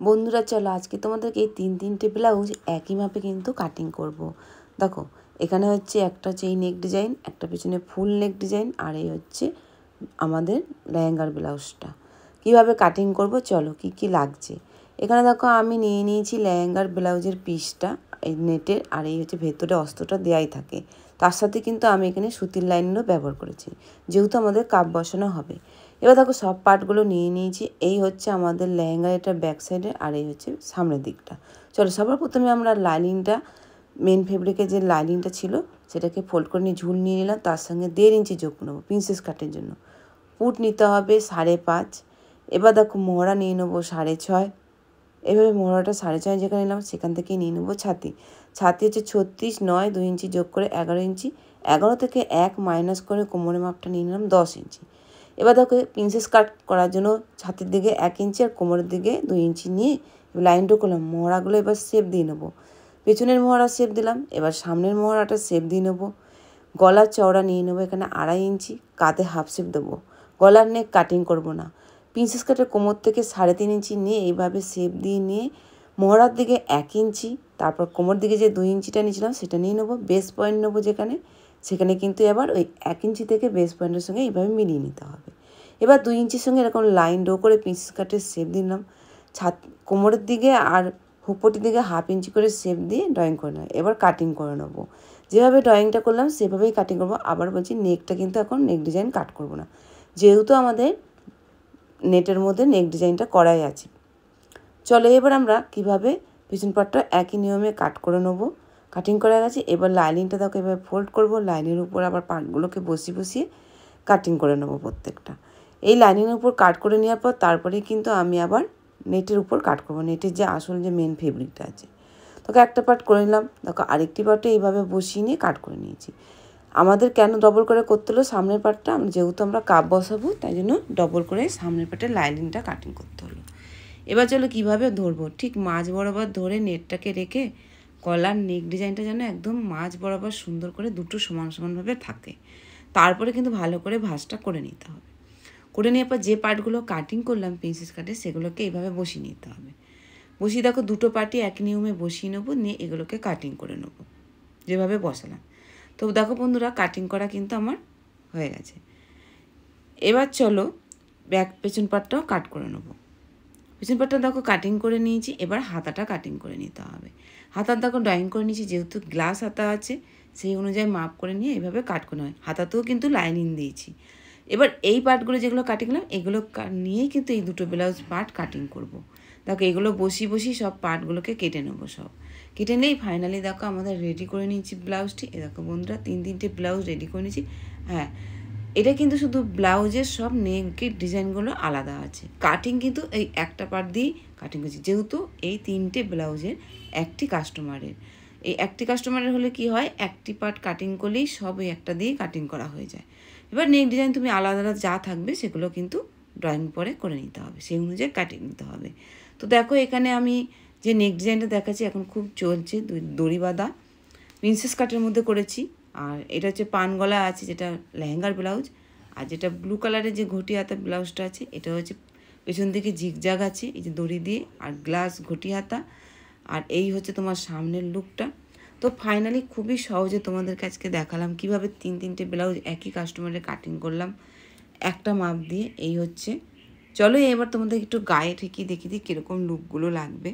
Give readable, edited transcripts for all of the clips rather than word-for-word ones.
বন্ধুরা চলো আজকে তোমাদেরকে এই তিনটে ব্লাউজ একই মাপে কিন্তু কাটিং করব। দেখো এখানে হচ্ছে একটা হচ্ছে এই নেক ডিজাইন, একটা পেছনে ফুল নেক ডিজাইন, আর এই হচ্ছে আমাদের লেহেঙ্গার ব্লাউজটা। কিভাবে কাটিং করব চলো, কি কি লাগছে এখানে দেখো। আমি নিয়ে নিয়েছি লেহেঙ্গার ব্লাউজের পিসটা এই নেটের, আর এই হচ্ছে ভেতরে অস্ত্রটা দেওয়াই থাকে। তার সাথে কিন্তু আমি এখানে সুতির লাইনেরও ব্যবহার করেছি, যেহেতু আমাদের কাপ বসানো হবে। এবার দেখো সব পার্টগুলো নিয়ে নিয়েছি। এই হচ্ছে আমাদের লেহেঙ্গার এটা ব্যাক সাইডে, আর এই হচ্ছে সামনের দিকটা। চলো সবার প্রথমে আমরা লাইনিংটা, মেন ফেব্রিকের যে লাইনিংটা ছিল সেটাকে ফোল্ড করে নিয়ে ঝুল নিয়ে নিলাম। তার সঙ্গে 1.5 ইঞ্চি যোগ নেবো প্রিন্সেস কাটের জন্য। পুট নিতে হবে 5.5। এবার দেখো মোহরা নিয়ে নেবো 6.5। এভাবে মোহরাটা 6.5 যেখানে নিলাম সেখান থেকেই নিয়ে নেবো ছাতি। ছাতি হচ্ছে 36, 9, 2 ইঞ্চি যোগ করে 11 ইঞ্চি। 11 থেকে 1 মাইনাস করে কোমরের মাপটা নিয়ে নিলাম 10 ইঞ্চি। এবার দেখো প্রিন্সেস কাট করার জন্য ছাতির দিকে 1 ইঞ্চি আর কোমরের দিকে 2 ইঞ্চি নিয়ে লাইনটা করলাম। মোহরাগুলো এবার শেপ দিয়ে নেবো। পেছনের মোহরা শেপ দিলাম, এবার সামনের মোহরাটা শেপ দিয়ে নেবো। গলার চওড়া নিয়ে নেবো এখানে 2.5 ইঞ্চি, কাঁধে হাফ শেপ দেবো। গলার নেক কাটিং করব না। প্রিন্সেস কাটের কোমর থেকে 3.5 ইঞ্চি নিয়ে এইভাবে শেপ দিয়ে নিয়ে মোহরার দিকে 1 ইঞ্চি, তারপর কোমর দিকে যে 2 ইঞ্চিটা নিয়েছিলাম সেটা নিয়ে নেবো। বেস পয়েন্ট নেবো যেখানে, সেখানে কিন্তু এবার ওই 1 ইঞ্চি থেকে বেস পয়েন্টের সঙ্গে এইভাবে মিলিয়ে নিতে হবে। এবার 2 ইঞ্চির সঙ্গে এরকম লাইন ড্র করে প্রিন্সেস কাটের শেপ দিলাম। কোমরের দিকে আর হুপটির দিকে হাফ ইঞ্চি করে শেপ দিয়ে ড্রয়িং করে নেব। এবার কাটিং করে নেবো। যেভাবে ড্রয়িংটা করলাম সেভাবেই কাটিং করবো। আবার বলছি নেকটা কিন্তু এখন নেক ডিজাইন কাট করব না, যেহেতু আমাদের নেটের মধ্যে নেক ডিজাইনটা করাই আছে। চলো এবার আমরা কিভাবে পিছন পাটটা একই নিয়মে কাট করে নেবো। কাটিং করা গেছে। এবার লাইনিংটা দেখো এভাবে ফোল্ড করব। লাইনের উপর আবার পার্টগুলোকে বসিয়ে কাটিং করে নেবো প্রত্যেকটা। এই লাইনিংয়ের উপর কাট করে নেওয়ার পর তারপরে কিন্তু আমি আবার নেটের উপর কাট করবো। নেটের যে আসল যে মেন ফেব্রিকটা আছে, তোকে একটা পার্ট করে নিলাম। দেখো আরেকটি পার্টে এইভাবে বসিয়ে নিয়ে কাট করে নিয়েছি। আমাদের কেন ডবল করে করতে হলো সামনের পার্টটা, যেহেতু আমরা কাপ বসাবো তাই জন্য ডবল করে সামনের পার্টের লাইনিংটা কাটিং করতে হলো। এবার চলো কীভাবে ধরবো। ঠিক মাঝ বরাবর ধরে নেটটাকে রেখে গলার নেক ডিজাইনটা যেন একদম মাঝ বরাবর সুন্দর করে দুটো সমানভাবে থাকে। তারপরে কিন্তু ভালো করে ভাঁজটা করে নিতে হবে। করে নেওয়ার পর যে পার্টগুলো কাটিং করলাম প্রিন্সেস কাটে সেগুলোকে এইভাবে বসিয়ে নিতে হবে। বসিয়ে দেখো দুটো পার্টই এক নিয়মে বসিয়ে নেবো, নিয়ে এগুলোকে কাটিং করে নেবো যেভাবে বসালাম। তো দেখো বন্ধুরা কাটিং করা কিন্তু আমার হয়ে গেছে। এবার চলো পেছন পার্টটাও কাট করে নেবো। পেছন পার্টটা দেখো কাটিং করে নিয়েছি। এবার হাতাটা কাটিং করে নিতে হবে। হাতার দেখো ড্রয়িং করে নিয়েছি, যেহেতু গ্লাস হাতা আছে সেই অনুযায়ী মাপ করে নিয়ে এইভাবে কাট করে হয়। হাতাতেও কিন্তু লাইনিং দিয়েছি। এবার এই পার্টগুলো যেগুলো কাটিং করলাম এগুলো নিয়েই কিন্তু এই দুটো ব্লাউজ পার্ট কাটিং করব। দেখো এগুলো বসিয়ে সব পার্টগুলোকে কেটে নেবো। সব কেটে নিয়েই ফাইনালি দেখো আমাদের রেডি করে নিয়েছি ব্লাউজটি। এ দেখো বন্ধুরা তিনটে ব্লাউজ রেডি করে নিয়েছি। হ্যাঁ, এটা কিন্তু শুধু ব্লাউজের সব নেকের ডিজাইনগুলো আলাদা আছে। কাটিং কিন্তু এই একটা পার্ট দিয়েই কাটিং করছি, যেহেতু এই তিনটে ব্লাউজের একটি কাস্টমারের। এই একটি কাস্টমারের হলে কি হয়, একটি পার্ট কাটিং করলেই সব এই একটা দিয়েই কাটিং করা হয়ে যায়। এবার নেক ডিজাইন তুমি আলাদা যা থাকবে সেগুলো কিন্তু ড্রয়িং পরে করে নিতে হবে, সেই অনুযায়ী কাটিং নিতে হবে। তো দেখো এখানে আমি যে নেক ডিজাইনটা দেখাচ্ছি এখন খুব চলছে, দড়ি বাঁধা প্রিন্সেস কাটের মধ্যে করেছি। আর এটা হচ্ছে পান গলা আছে যেটা লেহেঙ্গার ব্লাউজ। আর যেটা ব্লু কালারের যে ঘটি হাতা ব্লাউজটা আছে এটা হচ্ছে পেছন দিকে জিগজাগ আছে এই যে দড়ি দিয়ে, আর গ্লাস ঘটি হাতা। আর এই হচ্ছে তোমার সামনের লুকটা। তো ফাইনালি খুবই সহজে তোমাদের কাছে দেখালাম কিভাবে তিনটে ব্লাউজ একই কাস্টমারের কাটিং করলাম একটা মাপ দিয়ে। এই হচ্ছে। চলো এবার তোমাদের একটু গায়ে ঠেকিয়ে দেখিয়ে দিই কীরকম লুকগুলো লাগবে।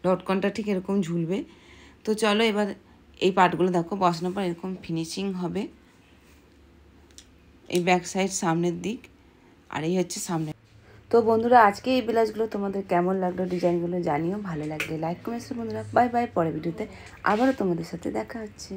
লটকনটা ঠিক এরকম ঝুলবে। তো চলো এবার এই পার্টগুলো দেখো বসানোর পর এরকম ফিনিশিং হবে। এই ব্যাক সাইড সামনের দিক, আর এই হচ্ছে সামনে। তো বন্ধুরা আজকে এই ব্লাউজগুলো তোমাদের কেমন লাগলো, ডিজাইনগুলো জানিও। ভালো লাগলে লাইক কমেন্টস বন্ধুরা। বাই বাই, পরের ভিডিওতে আবারও তোমাদের সাথে দেখা হচ্ছে।